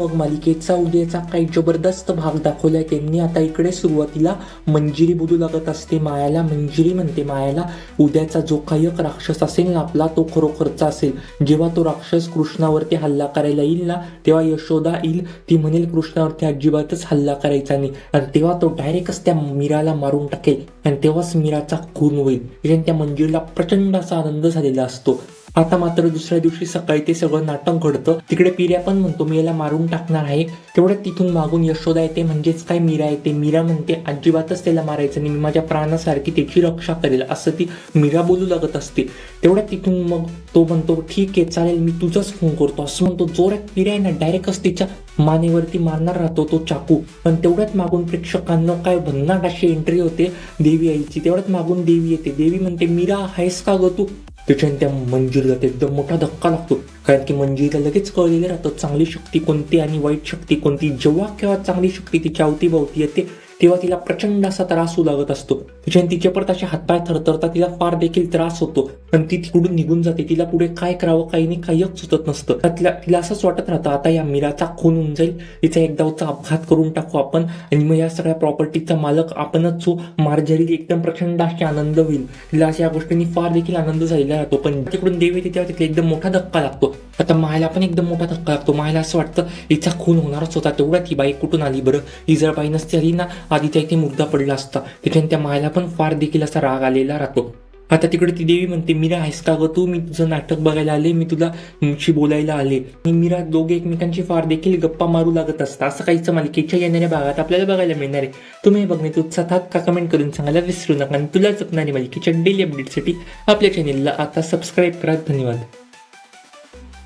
मग मालिकेचा उद्याचा काही जबरदस्त भाग दाखवलाय त्यांनी। आता इकडे सुरुवातीला मंजिरी बोलू लागत असते मायाला, मंजिरी म्हणते मायाला उद्याचा जो काही एक राक्षस असेल ना आपला तो खरोखरचा असेल। जेव्हा तो राक्षस कृष्णावरती हल्ला करायला येईल ना तेव्हा यशोदा येईल, ती म्हणेल कृष्णावरती अजिबातच हल्ला करायचा नाही आणि तेव्हा तो डायरेक्टच त्या मीराला मारून टाकेल आणि तेव्हाच मीराचा खून होईल। त्या मंजिरीला प्रचंड असा आनंद झालेला असतो। आता मात्र दुसऱ्या दिवशी सकाळी ते सगळं नाटक घडतं। तिकडे पिर्या पण म्हणतो मी याला मारून टाकणार आहे। तेवढ्यात तिथून मागून यशोदा येते, म्हणजेच काय मीरा येते। मीरा म्हणते अजिबातच त्याला मारायचं नाही, मी माझ्या प्राणासारखी त्याची रक्षा करेल असं ती मीरा बोलू लागत असते। तेवढ्यात तिथून मग तो म्हणतो ठीक आहे चालेल मी तुझाच फोन करतो असं म्हणतो। जोरात पिर्या आहे ना डायरेक्टच तिच्या मानेवरती मारणार राहतो तो चाकू, पण तेवढ्यात मागून प्रेक्षकांना काय भन्नाट अशी एंट्री होते देवी आईची। तेवढ्यात मागून देवी येते। देवी म्हणते मीरा आहेस का ग तू? त्याच्याने त्या मंजिरीला एकदम मोठा धक्का लागतो, कारण की मंजिरीला लगेच कळलेलं राहतं चांगली शक्ती कोणती आणि वाईट शक्ती कोणती। जेव्हा केव्हा चांगली शक्ती तिच्या अवतीभोवती येते तेव्हा तिला प्रचंड असा त्रास होऊ लागत असतो। त्याच्याने तिचे परत असे हातपाय थरथरतात, तिला फार देखील त्रास होतो आणि ती तिकडून निघून जाते। तिला पुढे काय करावं काही नाही, काहीच सुचत नसतं। तिला असंच वाटत राहतं आता या मीराचा खून होऊन जाईल, तिचा एकदाचा अपघात करून टाकू आपण आणि मग या सगळ्या प्रॉपर्टीचा मालक आपणच हो। मार्जरी एकदम प्रचंड अशी आनंद होईल, तिला अशा या गोष्टींनी फार देखील आनंद झालेला राहतो। पण तिकडून देवी येते तेव्हा तिला एकदम मोठा धक्का लागतो। आता मायला पण एकदम मोठा धक्का लागतो। मायला असं वाटतं हिचा खून होणारच होता, तेवढ्यात ही बाई कुठून आली बरं? ही जर बाई नसती आली ना आधी इथे मुर्दा पडला असता। त्याच्याने त्या मायला पण फार देखील असा राग आलेला राहतो। आता तिकडे ती देवी म्हणते मीरा आहेस का ग तू? मी तुझं नाटक बघायला आले, मी तुला तुमची बोलायला आले। आणि मीरा दोघे एकमेकांची फार देखील गप्पा मारू लागत असतात। असं काहीच मालिकेच्या येणाऱ्या भागात आपल्याला बघायला मिळणार आहे। तुम्ही बघण्यात उत्साहात का कमेंट करून सांगायला विसरू नका आणि तुला जपणारी मालिकेच्या डेली अपडेटसाठी आपल्या चॅनेलला आता सबस्क्राईब करा। धन्यवाद।